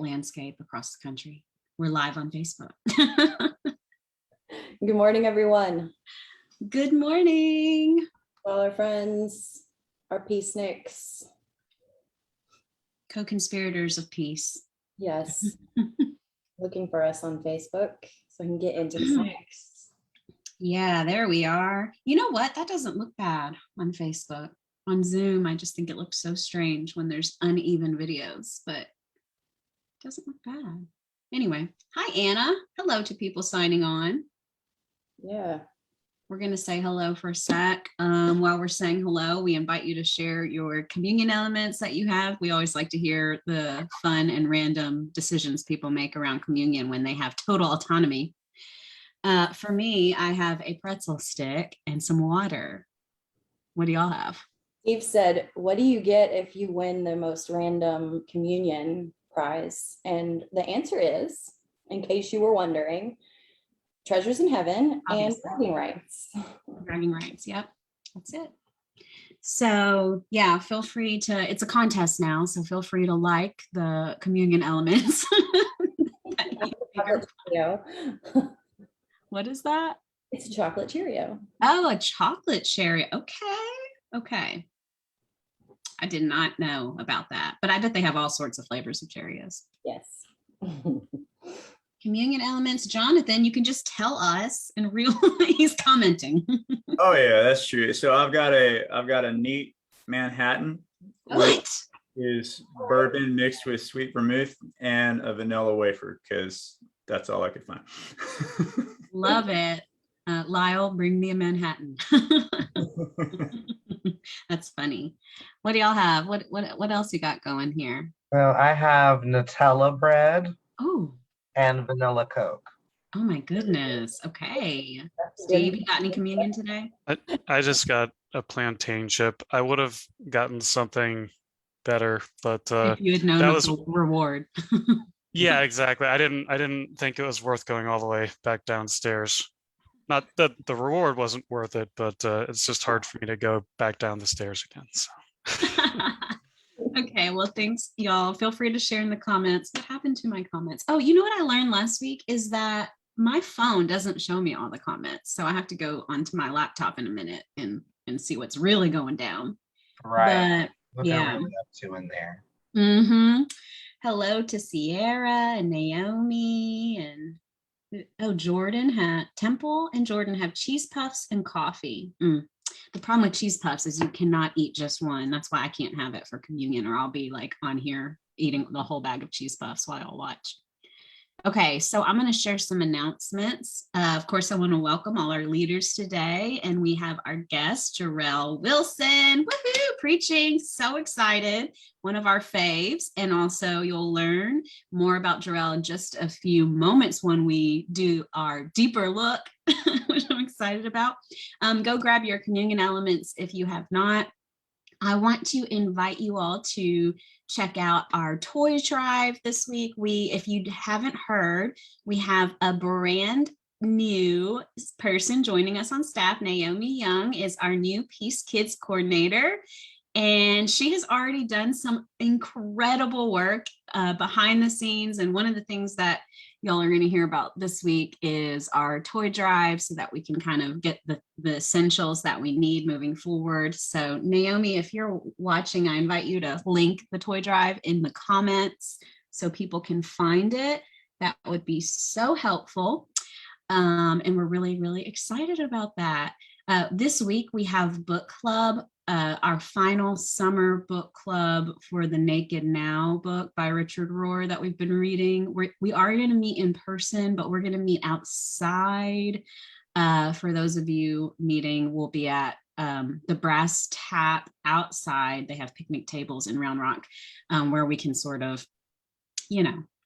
landscape across the country. We're live on Facebook. Good morning, everyone. Good morning. All our friends, our peaceniks. Co-conspirators of peace. Yes. Looking for us on Facebook so I can get into the snacks. Yeah, there we are. You know what? That doesn't look bad on Facebook. On Zoom, I just think it looks so strange when there's uneven videos, but it doesn't look bad. Anyway, hi, Anna. Hello to people signing on. Yeah. We're going to say hello for a sec. While we're saying hello, we invite you to share your communion elements that you have. We always like to hear the fun and random decisions people make around communion when they have total autonomy. For me, I have a pretzel stick and some water. What do y'all have? Steve said, what do you get if you win the most random communion prize? And the answer is, in case you were wondering, treasures in heaven. Obviously. And bragging rights. Bragging rights, yep, that's it. So yeah, feel free to, it's a contest now, so feel free to like the communion elements. Chocolate Cheerio. What is that? It's a chocolate Cheerio. Oh, a chocolate cherry. Okay. I did not know about that, but I bet they have all sorts of flavors of Cheerios. Yes. Communion elements. Jonathan, you can just tell us in real. He's commenting. Oh yeah, that's true. So I've got a neat Manhattan, which is bourbon mixed with sweet vermouth and a vanilla wafer, because that's all I could find. Love it. Lyle, bring me a Manhattan. That's funny. What do y'all have? What else you got going here? Well, I have Nutella bread. Oh. And vanilla Coke. Oh my goodness. Okay. Steve, you got any communion today? I just got a plantain chip. I would have gotten something better, but if you had known that was a reward. Yeah, exactly. I didn't think it was worth going all the way back downstairs. Not that the reward wasn't worth it, but it's just hard for me to go back down the stairs again. So. Okay, well, thanks, y'all. Feel free to share in the comments. What happened to my comments? Oh, you know what I learned last week is that my phone doesn't show me all the comments. So I have to go onto my laptop in a minute and see what's really going down. Right. But, yeah. Really up to in there. Mm-hmm. Hello to Sierra and Naomi and Jordan Temple and Jordan have cheese puffs and coffee. The problem with cheese puffs is you cannot eat just one. That's why I can't have it for communion, or I'll be like on here eating the whole bag of cheese puffs while I'll watch. Okay, so I'm going to share some announcements. Of course, I want to welcome all our leaders today, and we have our guest, Jarell Wilson, woohoo, preaching, so excited, one of our faves, and also you'll learn more about Jarell in just a few moments when we do our deeper look, which I'm excited about. Go grab your communion elements if you have not. I want to invite you all to check out our toy drive this week. If you haven't heard, we have a brand new person joining us on staff. Naomi Young is our new Peace Kids coordinator, and she has already done some incredible work behind the scenes. And one of the things that y'all are going to hear about this week is our toy drive, so that we can kind of get the essentials that we need moving forward. So Naomi, if you're watching, I invite you to link the toy drive in the comments so people can find it. That would be so helpful. And we're really, really excited about that. This week we have book club. Our final summer book club for the Naked Now book by Richard Rohr that we've been reading. We are going to meet in person, but we're going to meet outside. For those of you meeting, we'll be at the Brass Tap outside. They have picnic tables in Round Rock where we can sort of,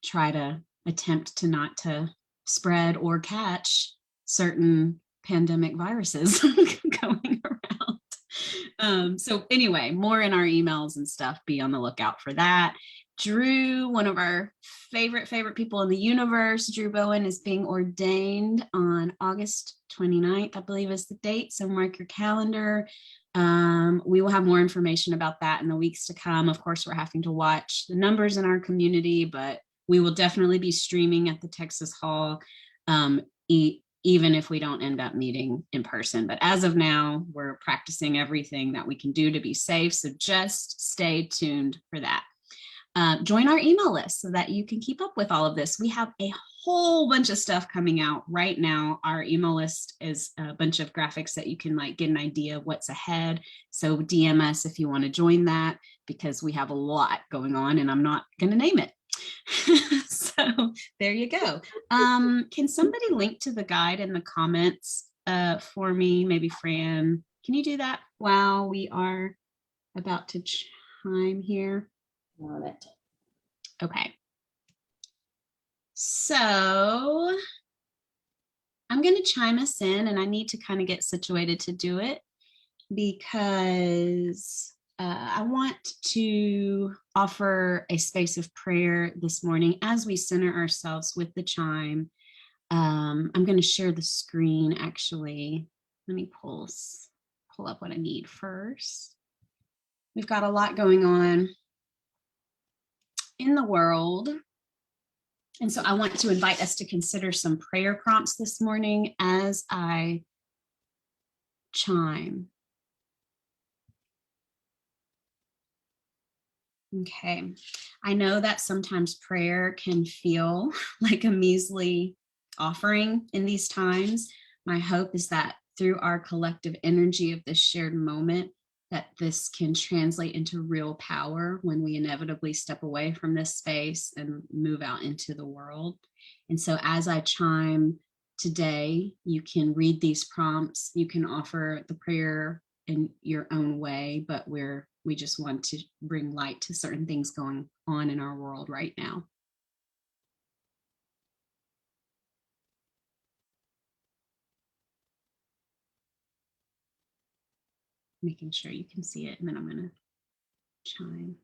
try to attempt to not to spread or catch certain pandemic viruses going around. So anyway, more in our emails and stuff. Be on the lookout for that. Drew, one of our favorite people in the universe, Drew Bowen, is being ordained on August 29th, I believe is the date. So mark your calendar. We will have more information about that in the weeks to come. Of course, we're having to watch the numbers in our community, but We will definitely be streaming at the Texas Hall, even if we don't end up meeting in person. But as of now, we're practicing everything that we can do to be safe. So just stay tuned for that. Join our email list so that you can keep up with all of this. We have a whole bunch of stuff coming out right now. Our email list is a bunch of graphics that you can like get an idea of what's ahead. So DM us if you want to join that, because we have a lot going on and I'm not going to name it. So there you go. Can somebody link to the guide in the comments for me? Maybe Fran, can you do that while we are about to chime here? On it. Okay. So I'm going to chime us in, and I need to kind of get situated to do it because I want to offer a space of prayer this morning as we center ourselves with the chime. I'm going to share the screen actually. Let me pull up what I need first. We've got a lot going on in the world. And so I want to invite us to consider some prayer prompts this morning as I chime. Okay, I know that sometimes prayer can feel like a measly offering in these times. My hope is that through our collective energy of this shared moment, that this can translate into real power when we inevitably step away from this space and move out into the world. And so as I chime today, you can read these prompts, you can offer the prayer in your own way, but we just want to bring light to certain things going on in our world right now. Making sure you can see it, and then I'm going to chime.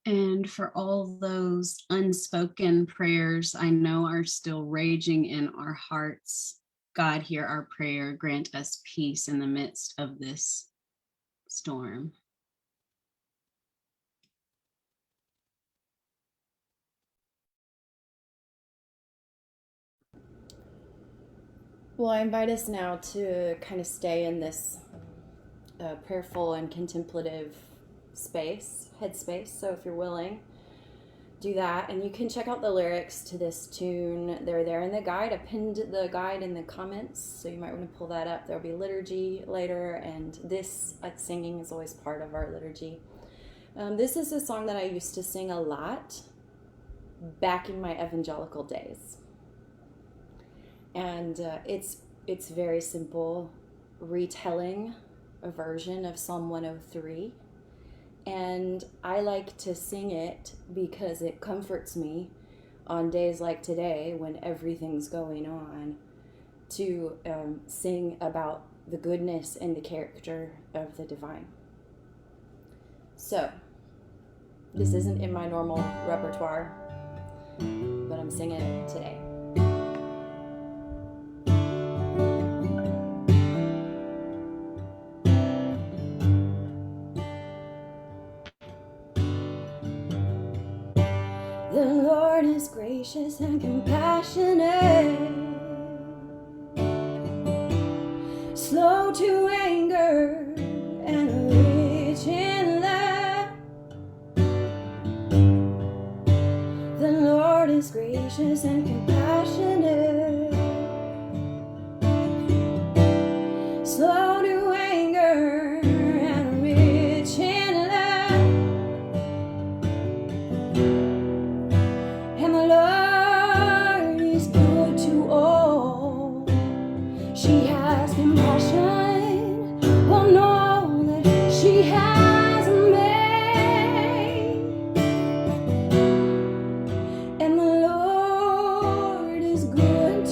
And for all those unspoken prayers I know are still raging in our hearts, God, hear our prayer, grant us peace in the midst of this storm. Well, I invite us now to kind of stay in this prayerful and contemplative headspace. So if you're willing, do that. And you can check out the lyrics to this tune. They're there in the guide. I pinned the guide in the comments, so you might want to pull that up. There'll be liturgy later, and this singing is always part of our liturgy. This is a song that I used to sing a lot back in my evangelical days. And it's very simple retelling a version of Psalm 103. And I like to sing it because it comforts me on days like today when everything's going on, to sing about the goodness and the character of the divine. So, this isn't in my normal repertoire, but I'm singing it today. The Lord is gracious and compassionate, slow to anger and rich in love. The Lord is gracious and compassionate, slow to anger and rich in love. And the Lord is good to all. She has compassion on all that she has made. And the Lord is good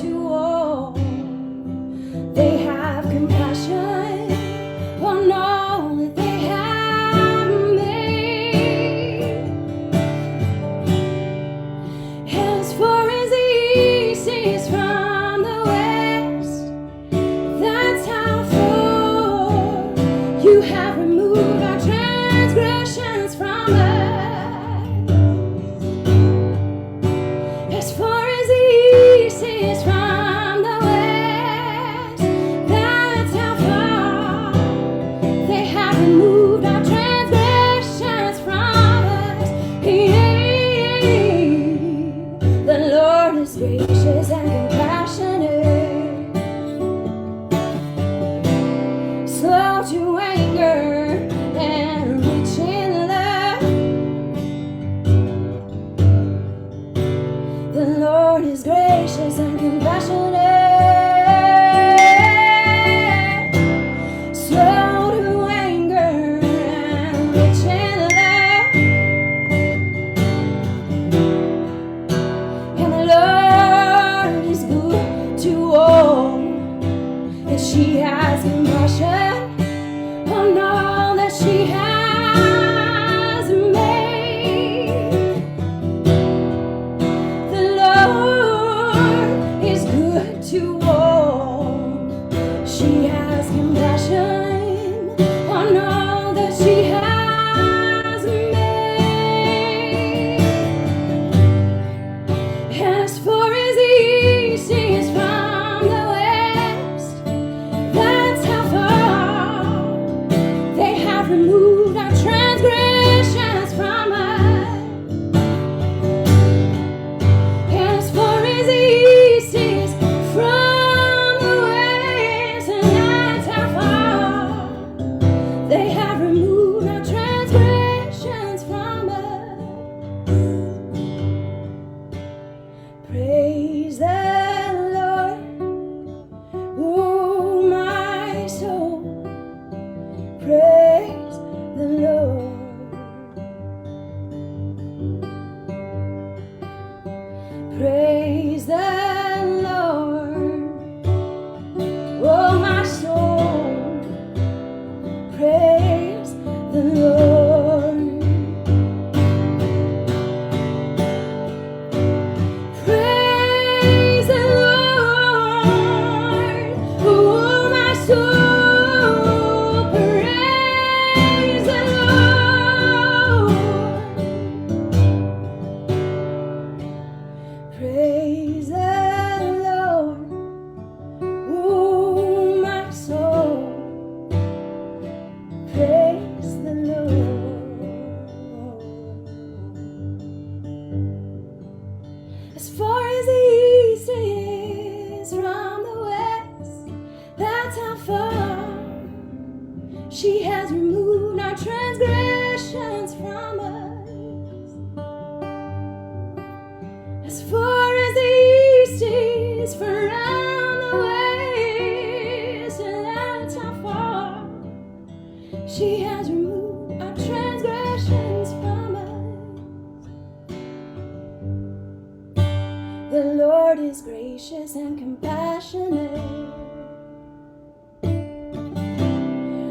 Lord is gracious and compassionate,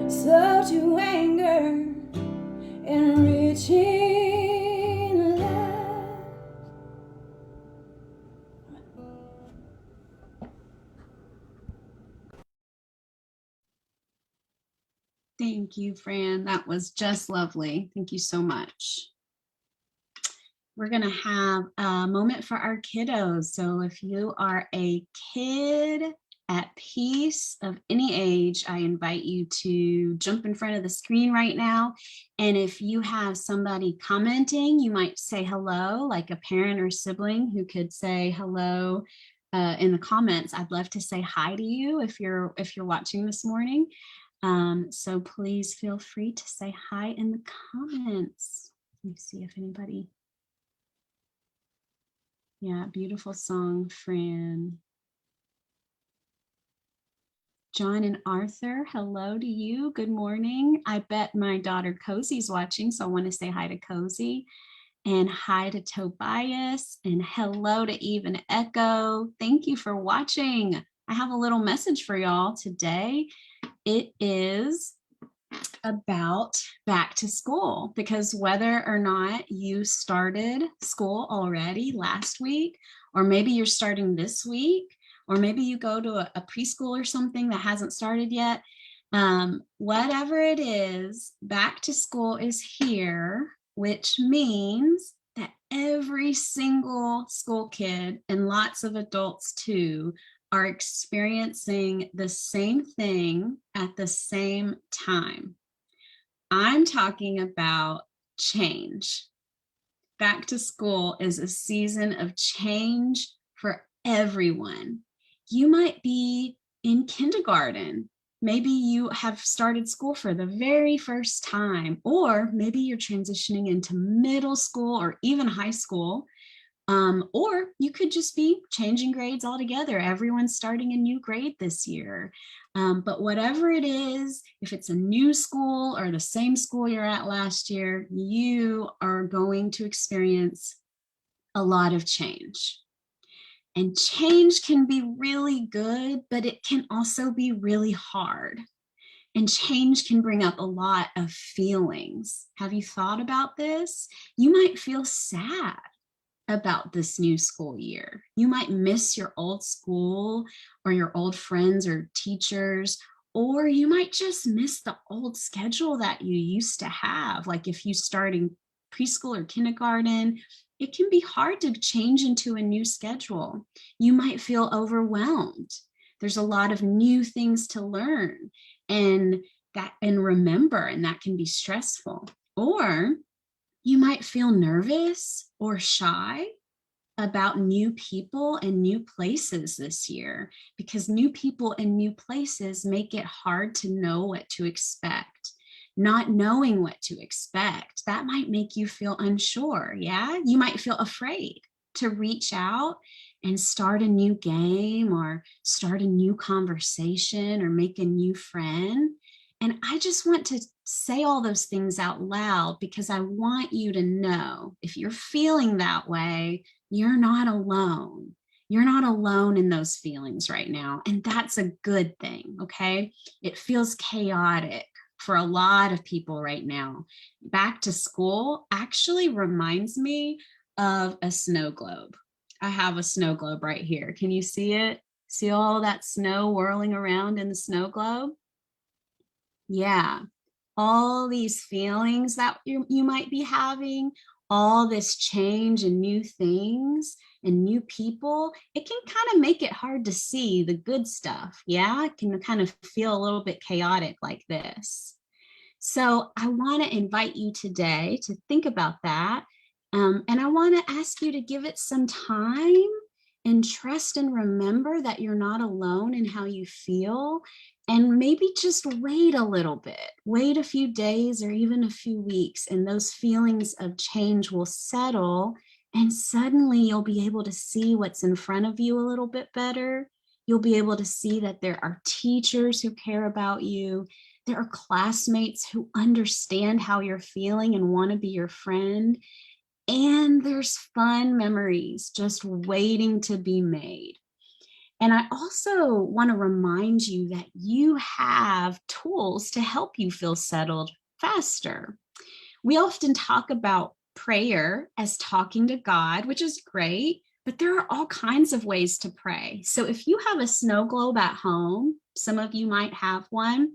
slow to anger, and rich in love. Thank you, Fran. That was just lovely. Thank you so much. We're going to have a moment for our kiddos. So if you are a kid at peace of any age, I invite you to jump in front of the screen right now. And if you have somebody commenting, you might say hello, like a parent or sibling who could say hello in the comments. I'd love to say hi to you if you're watching this morning. So please feel free to say hi in the comments. Let me see if anybody. Yeah, beautiful song, Fran. John and Arthur, hello to you. Good morning. I bet my daughter Cozy's watching, so I want to say hi to Cozy. And hi to Tobias. And hello to Eve and Echo. Thank you for watching. I have a little message for y'all today. It is about back to school, because whether or not you started school already last week, or maybe you're starting this week, or maybe you go to a preschool or something that hasn't started yet, whatever it is, back to school is here, which means that every single school kid and lots of adults too are experiencing the same thing at the same time. I'm talking about change. Back to school is a season of change for everyone. You might be in kindergarten. Maybe you have started school for the very first time, or maybe you're transitioning into middle school or even high school. Or you could just be changing grades altogether. Everyone's starting a new grade this year. But whatever it is, if it's a new school or the same school you're at last year, you are going to experience a lot of change. And change can be really good, but it can also be really hard. And change can bring up a lot of feelings. Have you thought about this? You might feel sad about this new school year. You might miss your old school or your old friends or teachers, or you might just miss the old schedule that you used to have. Like if you start in preschool or kindergarten, it can be hard to change into a new schedule. You might feel overwhelmed. There's a lot of new things to learn and remember, and that can be stressful. Or you might feel nervous or shy about new people and new places this year, because new people and new places make it hard to know what to expect. Not knowing what to expect, that might make you feel unsure. Yeah, you might feel afraid to reach out and start a new game or start a new conversation or make a new friend. And I just want to say all those things out loud because I want you to know, if you're feeling that way, you're not alone. You're not alone in those feelings right now. And that's a good thing, okay? It feels chaotic for a lot of people right now. Back to school actually reminds me of a snow globe. I have a snow globe right here. Can you see it? See all that snow whirling around in the snow globe? Yeah, all these feelings that you might be having, all this change and new things and new people, it can kind of make it hard to see the good stuff. Yeah, it can kind of feel a little bit chaotic like this. So I want to invite you today to think about that. And I want to ask you to give it some time and trust and remember that you're not alone in how you feel. And maybe just wait a little bit, wait a few days or even a few weeks, and those feelings of change will settle. And suddenly you'll be able to see what's in front of you a little bit better. You'll be able to see that there are teachers who care about you. There are classmates who understand how you're feeling and want to be your friend. and there's fun memories just waiting to be made. And I also want to remind you that you have tools to help you feel settled faster. We often talk about prayer as talking to God, which is great, but there are all kinds of ways to pray. So if you have a snow globe at home, some of you might have one.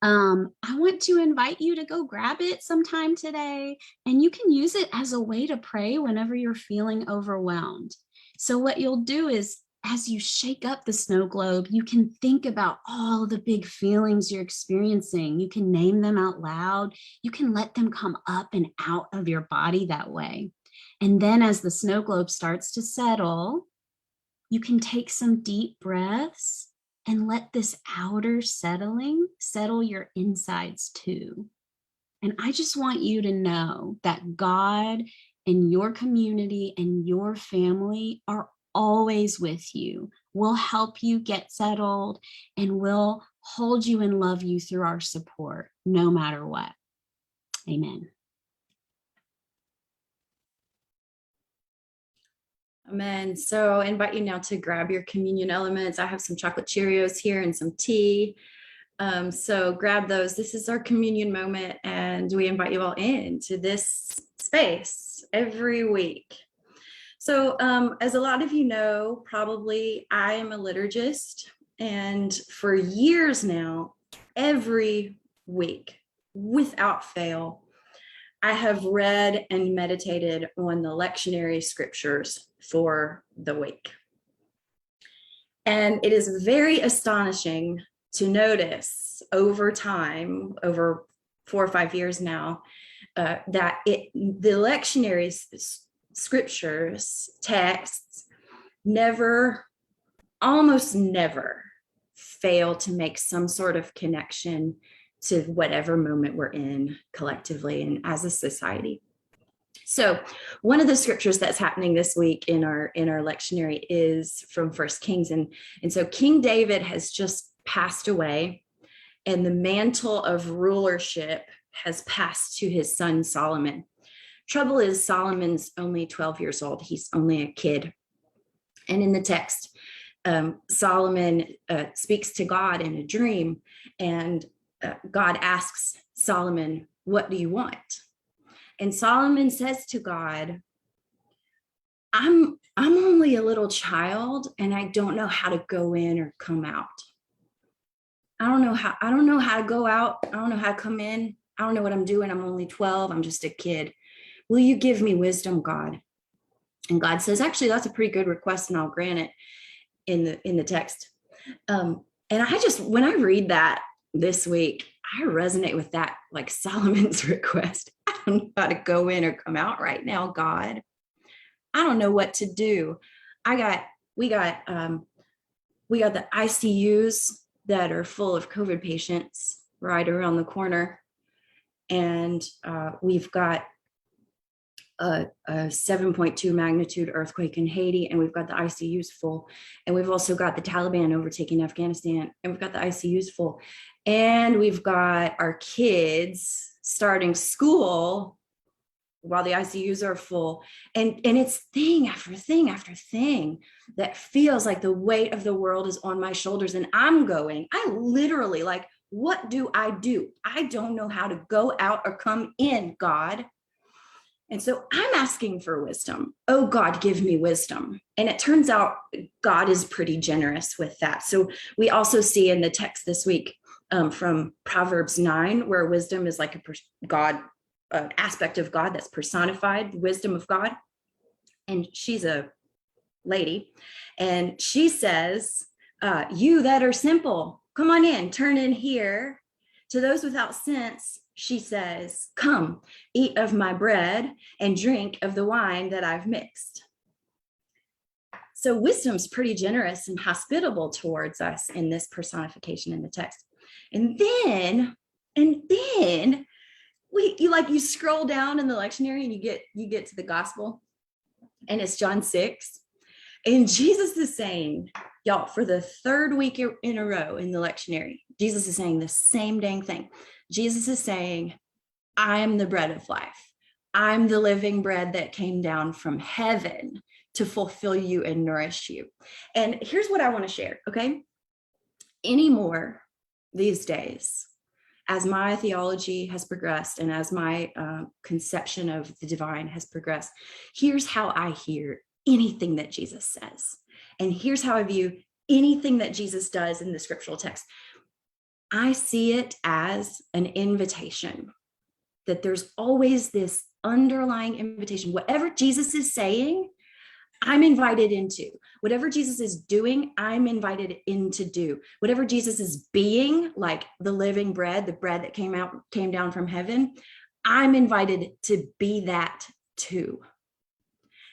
I want to invite you to go grab it sometime today, and you can use it as a way to pray whenever you're feeling overwhelmed. So what you'll do is, as you shake up the snow globe, you can think about all the big feelings you're experiencing. You can name them out loud. You can let them come up and out of your body that way. And then as the snow globe starts to settle, you can take some deep breaths and let this outer settling settle your insides too. And I just want you to know that God and your community and your family are always with you. We'll help you get settled, and we'll hold you and love you through our support, no matter what. Amen. Amen. So I invite you now to grab your communion elements. I have some chocolate Cheerios here and some tea. So grab those. This is our communion moment, and we invite you all into this space every week. So as a lot of you know, probably I am a liturgist, and for years now, every week, without fail, I have read and meditated on the lectionary scriptures for the week. And it is very astonishing to notice over time, over 4 or 5 years now, that the lectionary scriptures, texts, almost never fail to make some sort of connection to whatever moment we're in collectively and as a society. So one of the scriptures that's happening this week in our lectionary is from 1 Kings. And so King David has just passed away, and the mantle of rulership has passed to his son Solomon. Trouble is, Solomon's only 12 years old. He's only a kid. And in the text, Solomon speaks to God in a dream, and God asks Solomon, "What do you want?" And Solomon says to God, I'm only a little child, and I don't know how to go in or come out. I don't know how to go out. I don't know how to come in. I don't know what I'm doing. I'm only 12. I'm just a kid. Will you give me wisdom, God? And God says, actually, that's a pretty good request, and I'll grant it in the text. And when I read that this week, I resonate with that, like Solomon's request. I don't know how to go in or come out right now, God. I don't know what to do. We got the ICUs that are full of COVID patients right around the corner. And we've got a 7.2 magnitude earthquake in Haiti, and we've got the ICUs full. And we've also got the Taliban overtaking Afghanistan, and we've got the ICUs full. And we've got our kids starting school while the ICUs are full. And it's thing after thing after thing that feels like the weight of the world is on my shoulders. And I literally, like, what do? I don't know how to go out or come in, God. And so I'm asking for wisdom. Oh, God, give me wisdom. And it turns out God is pretty generous with that. So we also see in the text this week from Proverbs 9, where wisdom is like an aspect of God that's personified, the wisdom of God. And she's a lady. And she says, you that are simple, come on in, turn in here. To those without sense, she says, come, eat of my bread and drink of the wine that I've mixed. So wisdom's pretty generous and hospitable towards us in this personification in the text. And then you scroll down in the lectionary and you get to the gospel, and it's John 6. And Jesus is saying, y'all, for the third week in a row in the lectionary, Jesus is saying the same dang thing. Jesus is saying, I am the bread of life. I'm the living bread that came down from heaven to fulfill you and nourish you. And here's what I want to share, okay? Anymore these days, as my theology has progressed and as my conception of the divine has progressed, here's how I hear anything that Jesus says. And here's how I view anything that Jesus does in the scriptural text. I see it as an invitation, that there's always this underlying invitation. Whatever Jesus is saying, I'm invited into. Whatever Jesus is doing, I'm invited in to do. Whatever Jesus is being, like the living bread, the bread that came down from heaven, I'm invited to be that too.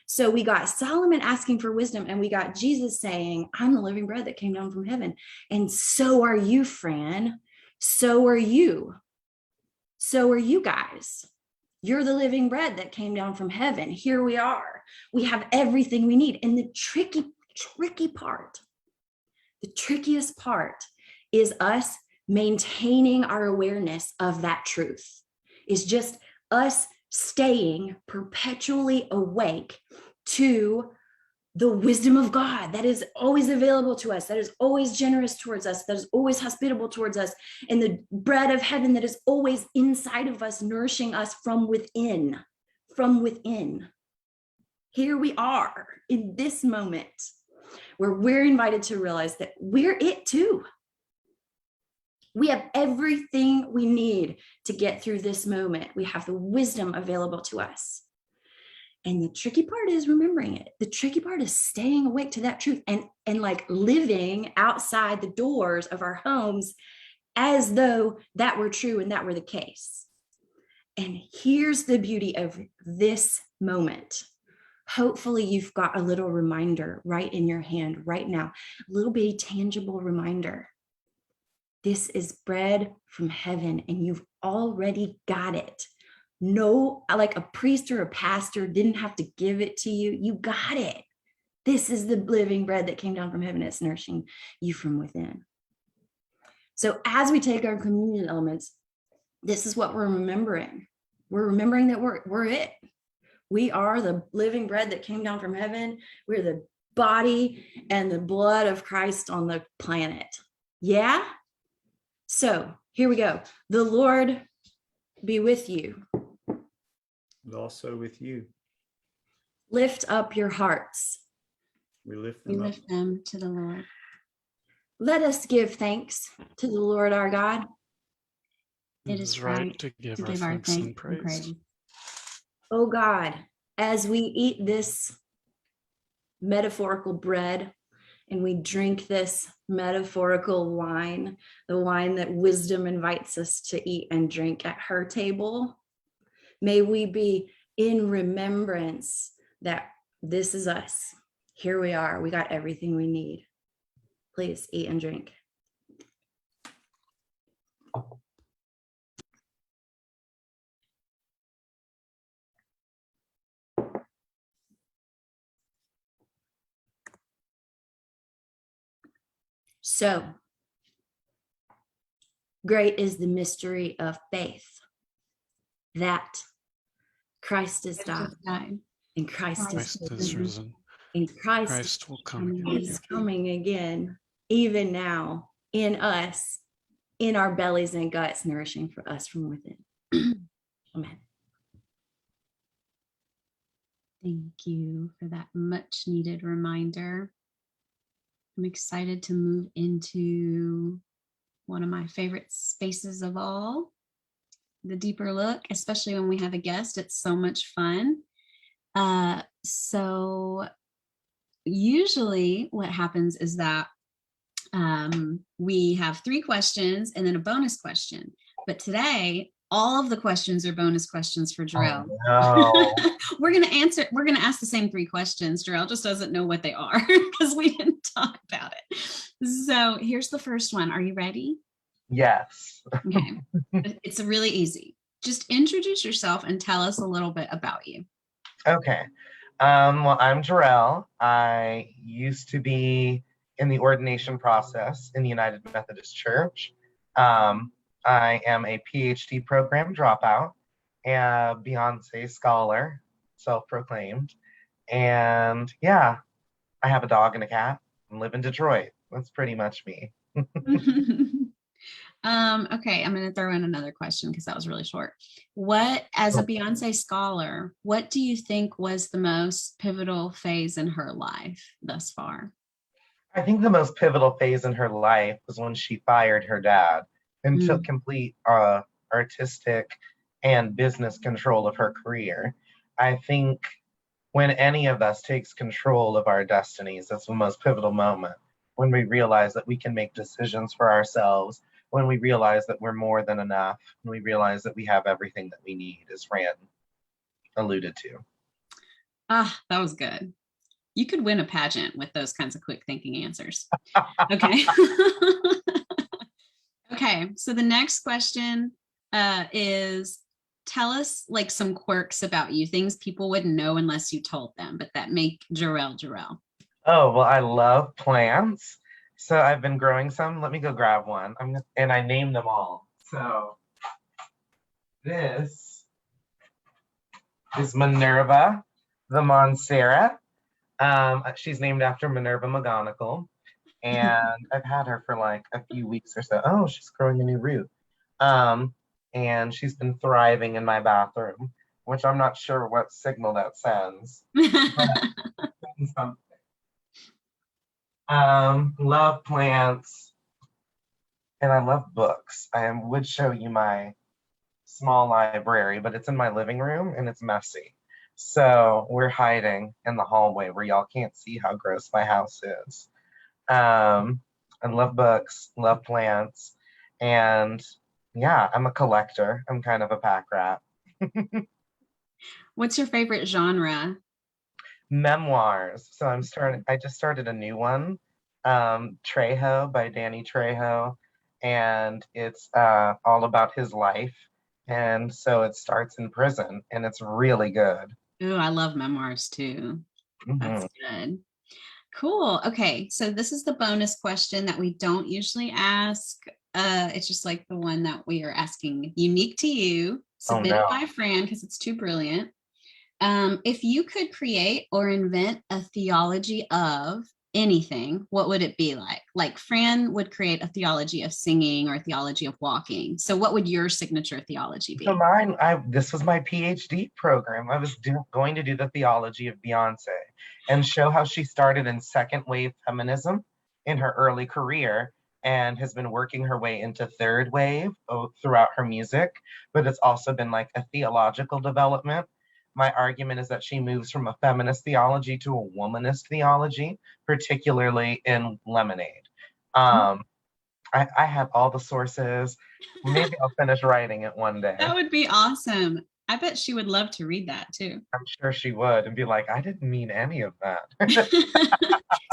So we got Solomon asking for wisdom, and we got Jesus saying, I'm the living bread that came down from heaven. And so are you, Fran. So are you. So are you guys. You're the living bread that came down from heaven. Here we are. We have everything we need. And the tricky part, the trickiest part is us maintaining our awareness of that truth. Is just us staying perpetually awake to the wisdom of God that is always available to us, that is always generous towards us, that is always hospitable towards us, and the bread of heaven that is always inside of us, nourishing us from within, from within. Here we are in this moment where we're invited to realize that we're it too. We have everything we need to get through this moment. We have the wisdom available to us. And the tricky part is remembering it. The tricky part is staying awake to that truth and like living outside the doors of our homes as though that were true and that were the case. And here's the beauty of this moment. Hopefully you've got a little reminder right in your hand right now, a little bitty tangible reminder. This is bread from heaven and you've already got it. No, like a priest or a pastor didn't have to give it to you. You got it. This is the living bread that came down from heaven. It's nourishing you from within. So as we take our communion elements, this is what we're remembering. We're remembering that we're it. We are the living bread that came down from heaven. We're the body and the blood of Christ on the planet. Yeah? So here we go. The Lord be with you. And also with you. Lift up your hearts. We lift We them up. lift them to the Lord. Let us give thanks to the Lord our God. It is right to give to our give our thanks thanks and praise. Oh God, as we eat this metaphorical bread and we drink this metaphorical wine, the wine that wisdom invites us to eat and drink at her table, may we be in remembrance that this is us. Here we are. We got everything we need. Please eat and drink. So, great is the mystery of faith that Christ is died and Christ is Christ is risen. and Christ Christ will come again. is coming again, even now in us, in our bellies and guts, nourishing for us from within. Amen. Thank you for that much needed reminder. I'm excited to move into one of my favorite spaces of all, the deeper look, especially when we have a guest. It's so much fun. So usually what happens is that we have 3 questions and then a bonus question. But today, all of the questions are bonus questions for Jarell. Oh, no. We're going to ask the same 3 questions. Jarell just doesn't know what they are because we didn't talk about it. So here's the first one. Are you ready? Yes. Okay. It's really easy. Just introduce yourself and tell us a little bit about you. Okay. Well, I'm Jarell. I used to be in the ordination process in the United Methodist Church. I am a PhD program dropout, a Beyonce scholar, self-proclaimed. And yeah, I have a dog and a cat and live in Detroit. That's pretty much me. Okay, I'm going to throw in another question because that was really short. What, as a Oh. Beyonce scholar, what do you think was the most pivotal phase in her life thus far? I think the most pivotal phase in her life was when she fired her dad and took Mm. complete artistic and business control of her career. I think when any of us takes control of our destinies, that's the most pivotal moment. When we realize that we can make decisions for ourselves, when we realize that we're more than enough, when we realize that we have everything that we need, as Fran alluded to. Ah, that was good. You could win a pageant with those kinds of quick thinking answers. Okay. Okay, so the next question is tell us like some quirks about you, things people wouldn't know unless you told them, but that make Jarell Jarell. Oh, well, I love plants. So I've been growing some. Let me go grab one. And I named them all. So this is Minerva, the Montserrat. She's named after Minerva McGonagall. And I've had her for like a few weeks or so. Oh, she's growing a new root. And she's been thriving in my bathroom, which I'm not sure what signal that sends. Love plants, and I love books. I would show you my small library, but it's in my living room and it's messy. So we're hiding in the hallway where y'all can't see how gross my house is. I love books, love plants, and yeah, I'm a collector. I'm kind of a pack rat. What's your favorite genre? Memoirs. So I just started a new one, Trejo by Danny Trejo, and it's all about his life. And so it starts in prison, and it's really good. Ooh, I love memoirs too. That's Mhm. good. Cool. Okay, so this is the bonus question that we don't usually ask. It's just like the one that we are asking, unique to you, Oh submitted no. by Fran because it's too brilliant. If you could create or invent a theology of anything, what would it be like? Like Fran would create a theology of singing or a theology of walking. So what would your signature theology So be? this was my PhD program. I was going to do the theology of Beyonce and show how she started in second wave feminism in her early career and has been working her way into third wave throughout her music, but it's also been like a theological development. My argument is that she moves from a feminist theology to a womanist theology, particularly in Lemonade. Um, I have all the sources. Maybe I'll finish writing it one day. That would be awesome. I bet she would love to read that too. I'm sure she would and be like, I didn't mean any of that.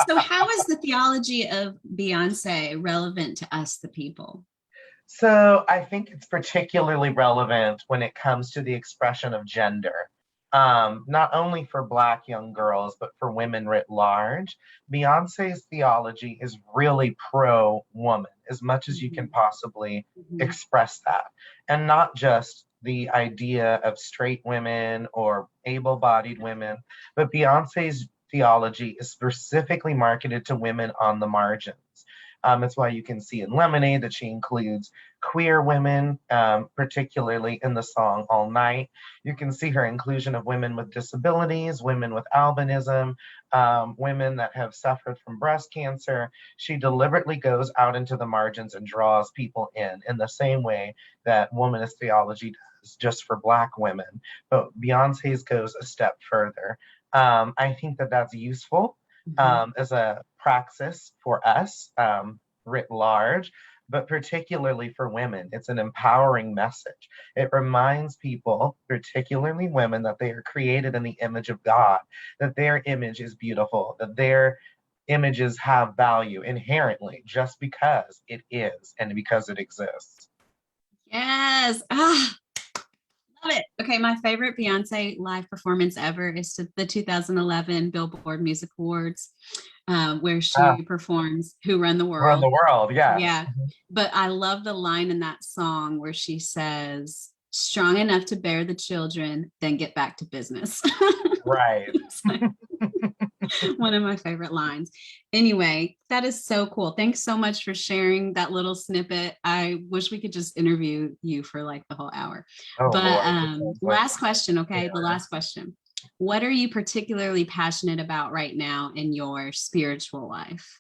So, how is the theology of Beyonce relevant to us, the people? So I think it's particularly relevant when it comes to the expression of gender. Not only for Black young girls, but for women writ large. Beyonce's theology is really pro woman as much as you can possibly Mhm. express that. And not just the idea of straight women or able bodied women, but Beyonce's theology is specifically marketed to women on the margins. It's why you can see in Lemonade that she includes queer women, particularly in the song All Night. You can see her inclusion of women with disabilities, women with albinism, women that have suffered from breast cancer. She deliberately goes out into the margins and draws people in the same way that womanist theology does, just for Black women. But Beyonce's goes a step further. I think that that's useful as a praxis for us writ large, but particularly for women. It's an empowering message. It reminds people, particularly women, that they are created in the image of God, that their image is beautiful, that their images have value inherently just because it is and because it exists. Yes. Ah, love it. Okay, my favorite Beyonce live performance ever is the 2011 Billboard Music Awards, where she performs "Who Run the Around World." the world, yes. Yeah, but I love the line in that song where she says, strong enough to bear the children, then get back to business. Right. It's like one of my favorite lines. Anyway, that is so cool. Thanks so much for sharing that little snippet. I wish we could just interview you for like the whole hour. Oh, But Lord. It sounds like- last question, okay? Yeah. The last question. What are you particularly passionate about right now in your spiritual life?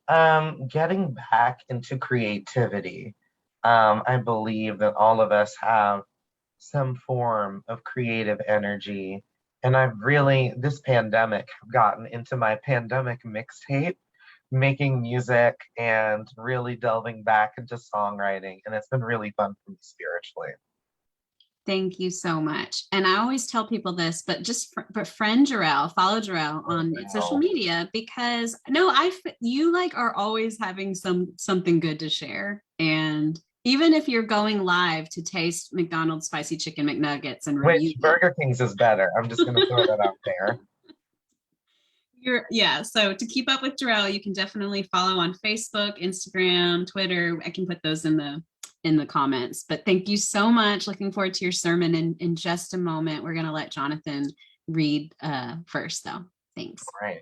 Getting back into creativity. I believe that all of us have some form of creative energy. And I've really, this pandemic, gotten into my pandemic mixtape, making music and really delving back into songwriting. And it's been really fun for me spiritually. Thank you so much. And I always tell people this, but but friend Jarell, follow Jarell on social media, because no, you like are always having something good to share. And even if you're going live to taste McDonald's spicy chicken McNuggets and review Which Burger King's is better. I'm just gonna throw that out there. So to keep up with Jarell, you can definitely follow on Facebook, Instagram, Twitter. I can put those in the comments. But thank you so much. Looking forward to your sermon in just a moment. We're going to let Jonathan read first, though. Thanks. Right.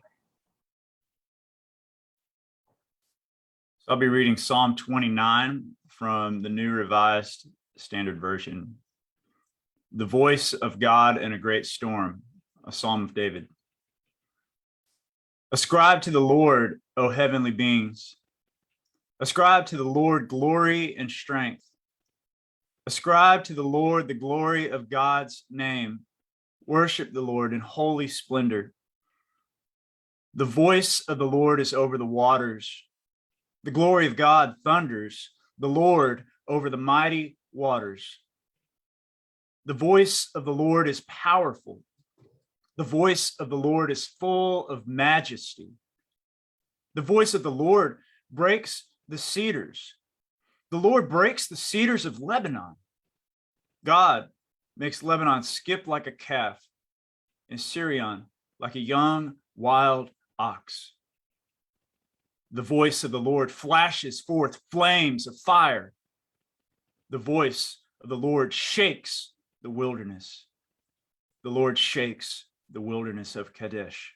So I'll be reading Psalm 29 from the New Revised Standard Version. The voice of God in a great storm, a Psalm of David. Ascribe to the Lord, O heavenly beings. Ascribe to the Lord glory and strength. Ascribe to the Lord the glory of God's name. Worship the Lord in holy splendor. The voice of the Lord is over the waters. The glory of God thunders, the Lord over the mighty waters. The voice of the Lord is powerful. The voice of the Lord is full of majesty. The voice of the Lord breaks the cedars. The Lord breaks the cedars of Lebanon. God makes Lebanon skip like a calf, and Syrian like a young wild ox. The voice of the Lord flashes forth flames of fire. The voice of the Lord shakes the wilderness. The Lord shakes the wilderness of Kadesh.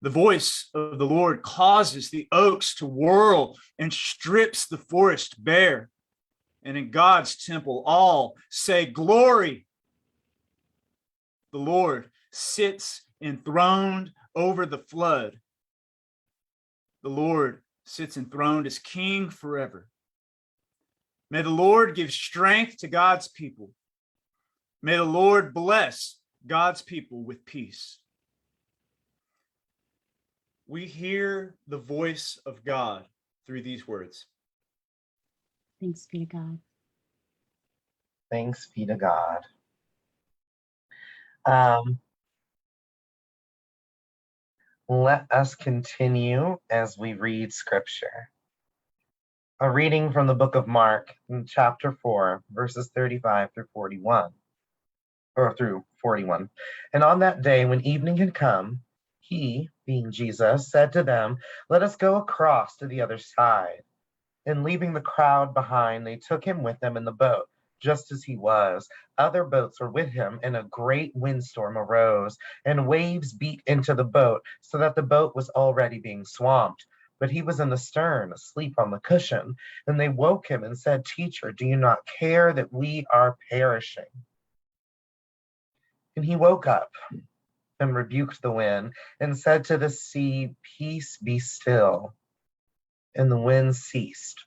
The voice of the Lord causes the oaks to whirl and strips the forest bare. And in God's temple, all say glory. The Lord sits enthroned over the flood. The Lord sits enthroned as king forever. May the Lord give strength to God's people. May the Lord bless God's people with peace. We hear the voice of God through these words. Thanks be to God. Thanks be to God. Let us continue as we read scripture. A reading from the book of Mark, in chapter 4, verses 35 through 41, or through 41. And on that day, when evening had come, he, being Jesus, said to them, "Let us go across to the other side." And leaving the crowd behind, they took him with them in the boat, just as he was. Other boats were with him, and a great windstorm arose, and waves beat into the boat, so that the boat was already being swamped. But he was in the stern, asleep on the cushion. And they woke him and said, "Teacher, do you not care that we are perishing?" And he woke up and rebuked the wind and said to the sea, "Peace, be still." And the wind ceased,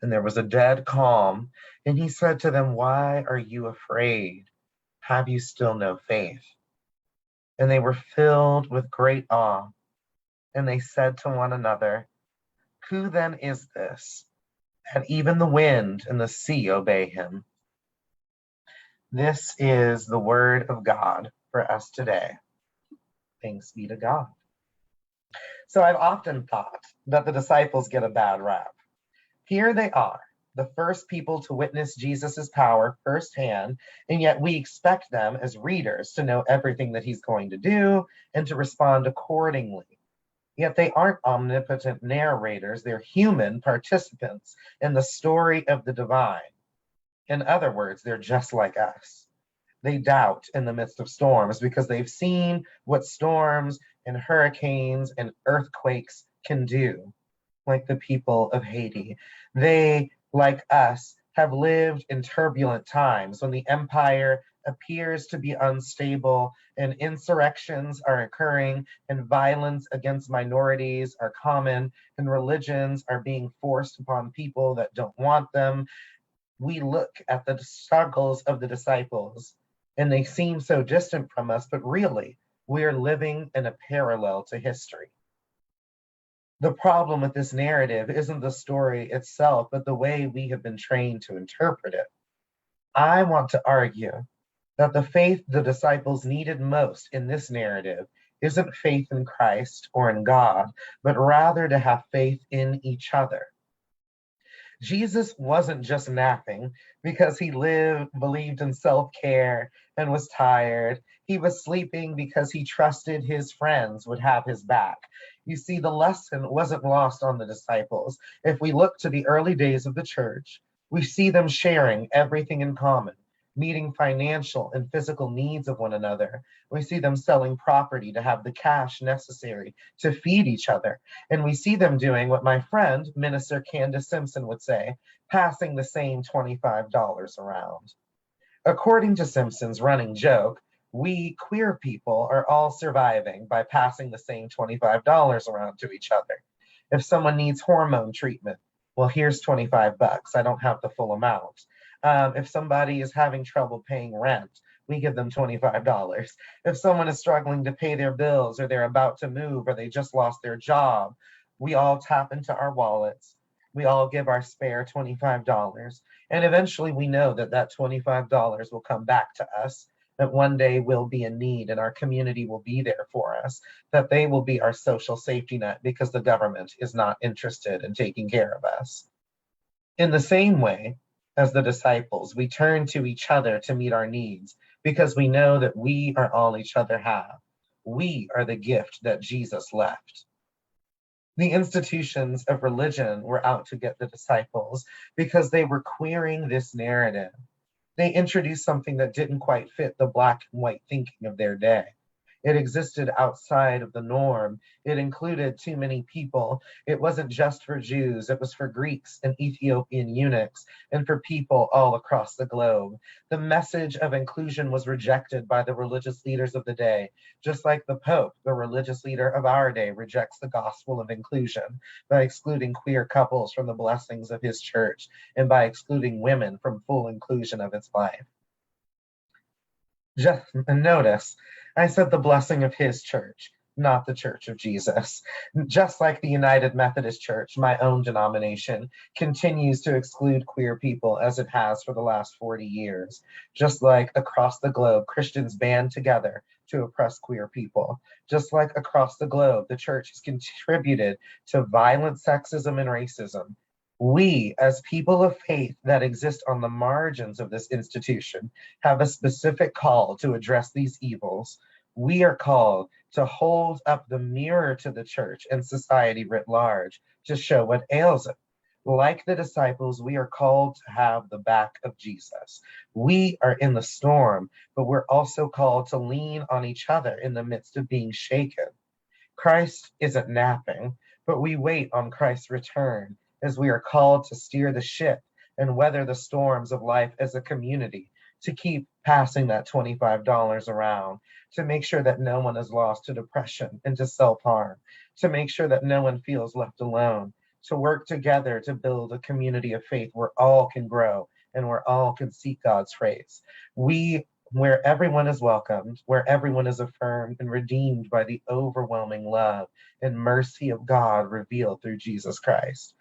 and there was a dead calm. And he said to them, "Why are you afraid? Have you still no faith?" And they were filled with great awe. And they said to one another, "Who then is this, that even the wind and the sea obey him?" This is the word of God for us today. Thanks be to God. So I've often thought that the disciples get a bad rap. Here they are, the first people to witness Jesus's power firsthand, and yet we expect them as readers to know everything that he's going to do and to respond accordingly. Yet they aren't omnipotent narrators, they're human participants in the story of the divine. In other words, they're just like us. They doubt in the midst of storms because they've seen what storms and hurricanes and earthquakes can do, like the people of Haiti. They, like us, have lived in turbulent times when the empire appears to be unstable and insurrections are occurring and violence against minorities are common and religions are being forced upon people that don't want them. We look at the struggles of the disciples and they seem so distant from us, but really, we're living in a parallel to history. The problem with this narrative isn't the story itself, but the way we have been trained to interpret it. I want to argue that the faith the disciples needed most in this narrative isn't faith in Christ or in God, but rather to have faith in each other. Jesus wasn't just napping because he believed in self-care and was tired. He was sleeping because he trusted his friends would have his back. You see, the lesson wasn't lost on the disciples. If we look to the early days of the church, we see them sharing everything in common, meeting financial and physical needs of one another. We see them selling property to have the cash necessary to feed each other. And we see them doing what my friend, Minister Candace Simpson, would say, passing the same $25 around. According to Simpson's running joke, we queer people are all surviving by passing the same $25 around to each other. If someone needs hormone treatment, well, here's 25 bucks. I don't have the full amount. If somebody is having trouble paying rent, we give them $25. If someone is struggling to pay their bills or they're about to move or they just lost their job, we all tap into our wallets. We all give our spare $25. And eventually we know that that $25 will come back to us, that one day we'll be in need and our community will be there for us, that they will be our social safety net because the government is not interested in taking care of us. In the same way, as the disciples, we turn to each other to meet our needs because we know that we are all each other have. We are the gift that Jesus left. The institutions of religion were out to get the disciples because they were queering this narrative. They introduced something that didn't quite fit the black and white thinking of their day. It existed outside of the norm. It included too many people. It wasn't just for Jews. It was for Greeks and Ethiopian eunuchs and for people all across the globe. The message of inclusion was rejected by the religious leaders of the day, just like the Pope, the religious leader of our day, rejects the gospel of inclusion by excluding queer couples from the blessings of his church and by excluding women from full inclusion of its life. Just notice, I said the blessing of his church, not the Church of Jesus. Just like the United Methodist Church, my own denomination, continues to exclude queer people as it has for the last 40 years. Just like across the globe, Christians band together to oppress queer people. Just like across the globe, the church has contributed to violent sexism and racism. We, as people of faith that exist on the margins of this institution, have a specific call to address these evils. We are called to hold up the mirror to the church and society writ large to show what ails it. Like the disciples, we are called to have the back of Jesus. We are in the storm, but we're also called to lean on each other in the midst of being shaken. Christ isn't napping, but we wait on Christ's return as we are called to steer the ship and weather the storms of life as a community, to keep passing that $25 around, to make sure that no one is lost to depression and to self-harm, to make sure that no one feels left alone, to work together to build a community of faith where all can grow and where all can seek God's face. Where everyone is welcomed, where everyone is affirmed and redeemed by the overwhelming love and mercy of God revealed through Jesus Christ.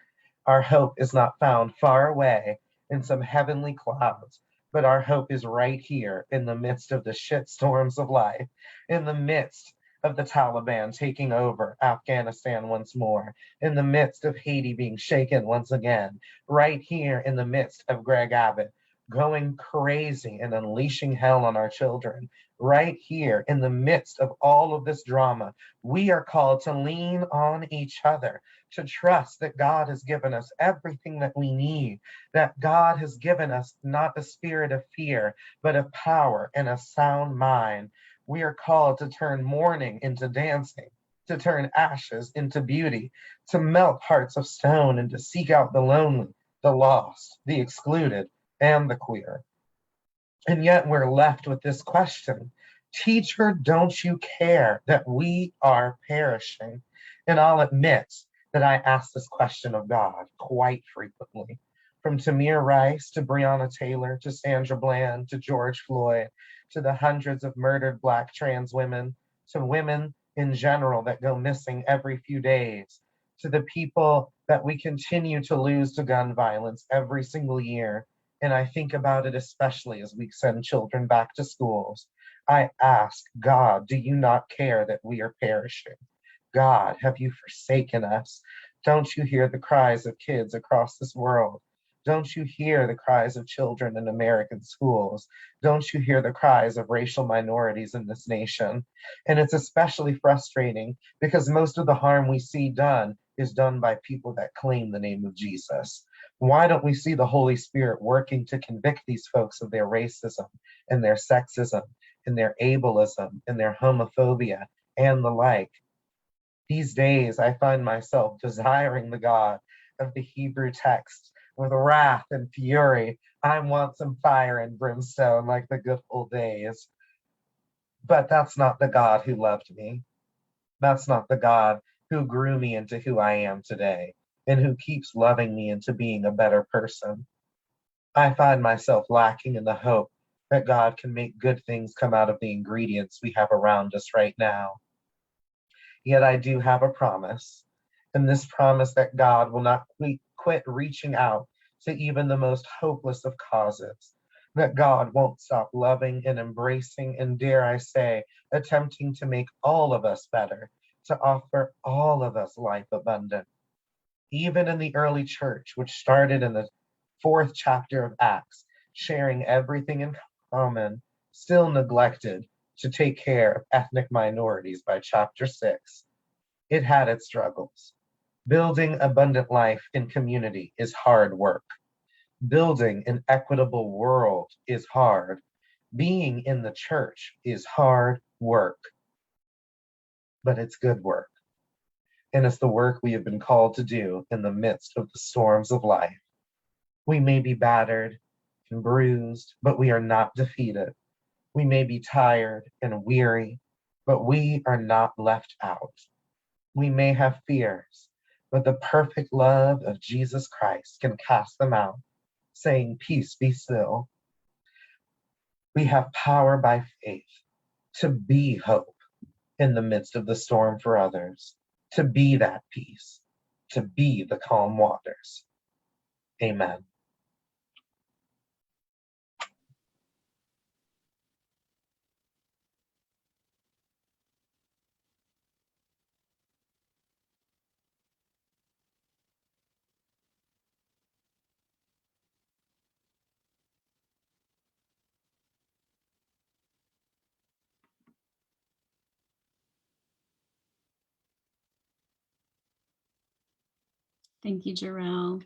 Our hope is not found far away in some heavenly clouds, but our hope is right here in the midst of the shit storms of life, in the midst of the Taliban taking over Afghanistan once more, in the midst of Haiti being shaken once again, right here in the midst of Greg Abbott, going crazy and unleashing hell on our children. Right here in the midst of all of this drama, we are called to lean on each other, to trust that God has given us everything that we need, that God has given us not a spirit of fear, but of power and a sound mind. We are called to turn mourning into dancing, to turn ashes into beauty, to melt hearts of stone and to seek out the lonely, the lost, the excluded, and the queer. And yet we're left with this question: Teacher, don't you care that we are perishing? And I'll admit that I ask this question of God quite frequently. From Tamir Rice to Breonna Taylor to Sandra Bland to George Floyd to the hundreds of murdered Black trans women to women in general that go missing every few days to the people that we continue to lose to gun violence every single year. And I think about it especially as we send children back to schools. I ask, God, do you not care that we are perishing? God, have you forsaken us? Don't you hear the cries of kids across this world? Don't you hear the cries of children in American schools? Don't you hear the cries of racial minorities in this nation? And it's especially frustrating because most of the harm we see done is done by people that claim the name of Jesus. Why don't we see the Holy Spirit working to convict these folks of their racism and their sexism and their ableism and their homophobia and the like? These days, I find myself desiring the God of the Hebrew text with wrath and fury. I want some fire and brimstone like the good old days. But that's not the God who loved me. That's not the God who grew me into who I am today and who keeps loving me into being a better person. I find myself lacking in the hope that God can make good things come out of the ingredients we have around us right now. Yet I do have a promise, and this promise that God will not quit reaching out to even the most hopeless of causes, that God won't stop loving and embracing and, dare I say, attempting to make all of us better, to offer all of us life abundant. Even in the early church, which started in the 4th chapter of Acts, sharing everything in common, still neglected to take care of ethnic minorities by chapter 6. It had its struggles. Building abundant life in community is hard work. Building an equitable world is hard. Being in the church is hard work. But it's good work. And it's the work we have been called to do in the midst of the storms of life. We may be battered and bruised, but we are not defeated. We may be tired and weary, but we are not left out. We may have fears, but the perfect love of Jesus Christ can cast them out, saying, "Peace, be still." We have power by faith to be hope in the midst of the storm for others, to be that peace, to be the calm waters. Amen. Thank you, Jarell.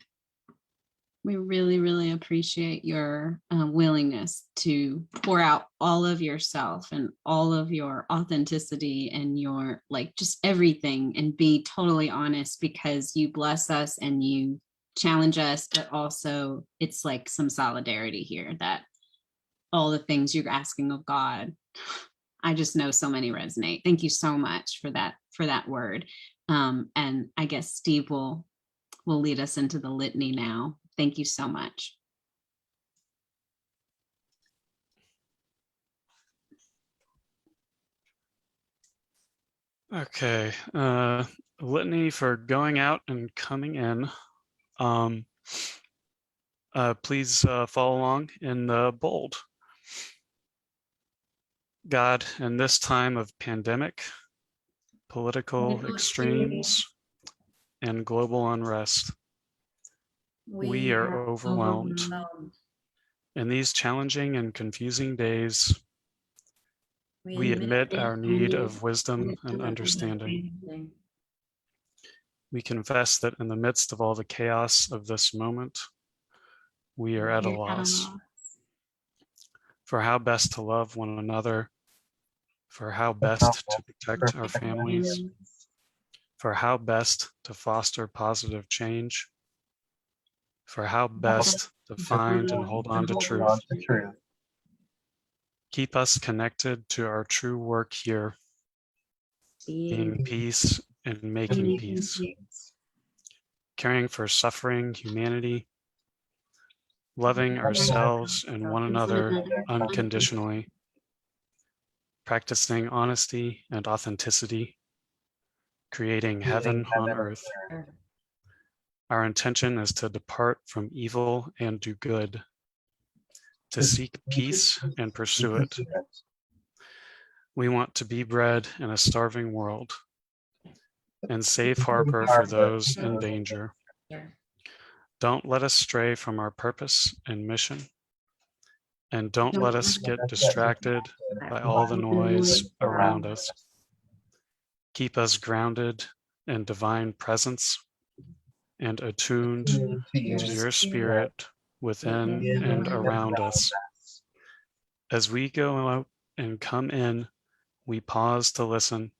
We really, really appreciate your willingness to pour out all of yourself and all of your authenticity and your just everything, and be totally honest, because you bless us and you challenge us, but also it's like some solidarity here, that all the things you're asking of God, I just know so many resonate. Thank you so much for that word. And I guess Steve will lead us into the litany now. Thank you so much. Okay, litany for going out and coming in. Please follow along in the bold. God, in this time of pandemic, political extremes, and global unrest, we are overwhelmed. In these challenging and confusing days, we admit our need of wisdom and understanding. We confess that in the midst of all the chaos of this moment, we are at a loss for how best to love one another, for how best to protect our families, for how best to foster positive change, for how best to find and hold on to truth. Keep us connected to our true work here, being peace and making peace, caring for suffering humanity, loving ourselves and one another unconditionally, practicing honesty and authenticity, creating heaven on earth. Our intention is to depart from evil and do good, to seek peace and pursue it. We want to be bread in a starving world and safe harbor for those in danger. Don't let us stray from our purpose and mission, and don't let us get distracted by all the noise around us. Keep us grounded in divine presence and attuned to your spirit within and around us. As we go out and come in, we pause to listen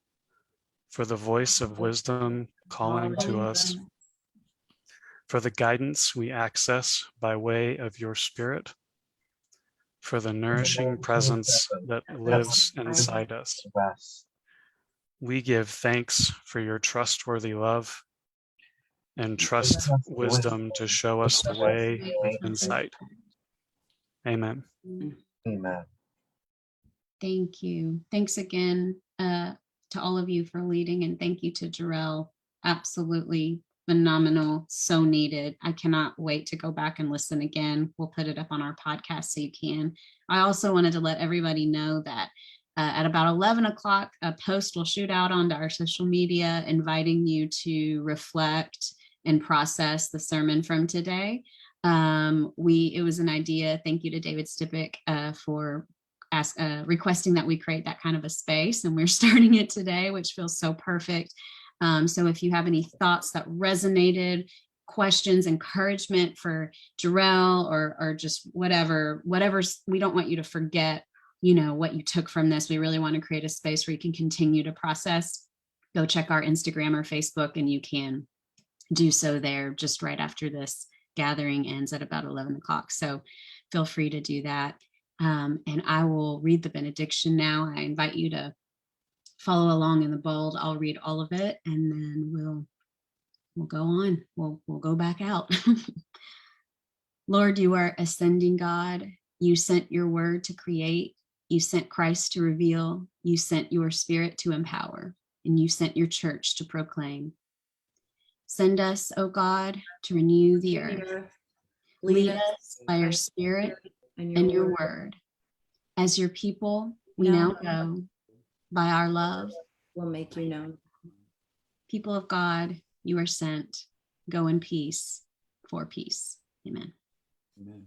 for the voice of wisdom calling to us, for the guidance we access by way of your spirit, for the nourishing presence that lives inside us. We give thanks for your trustworthy love and trust wisdom to show us the way with insight. Amen. Amen. Thank you. Thanks again to all of you for leading, and thank you to Jarell. Absolutely phenomenal. So needed. I cannot wait to go back and listen again. We'll put it up on our podcast so you can. I also wanted to let everybody know that at about 11 o'clock, a post will shoot out onto our social media inviting you to reflect and process the sermon from today. It was an idea. Thank you to David Stipik for requesting that we create that kind of a space, and we're starting it today, which feels so perfect. So if you have any thoughts that resonated, questions, encouragement for Jarell, or just whatever, we don't want you to forget, what you took from this. We really want to create a space where you can continue to process. Go check our Instagram or Facebook, and you can do so there just right after this gathering ends at about 11 o'clock. So feel free to do that. And I will read the benediction now. I invite you to follow along in the bold. I'll read all of it, and then we'll go on. We'll go back out. Lord, you are ascending God. You sent your word to create. You sent Christ to reveal. You sent your spirit to empower, and you sent your church to proclaim. Send us, O God, to renew the earth. Lead us by your spirit and your word. As your people, we now go. By our love, We'll make you known. People of God, you are sent. Go in peace for peace. Amen. Amen.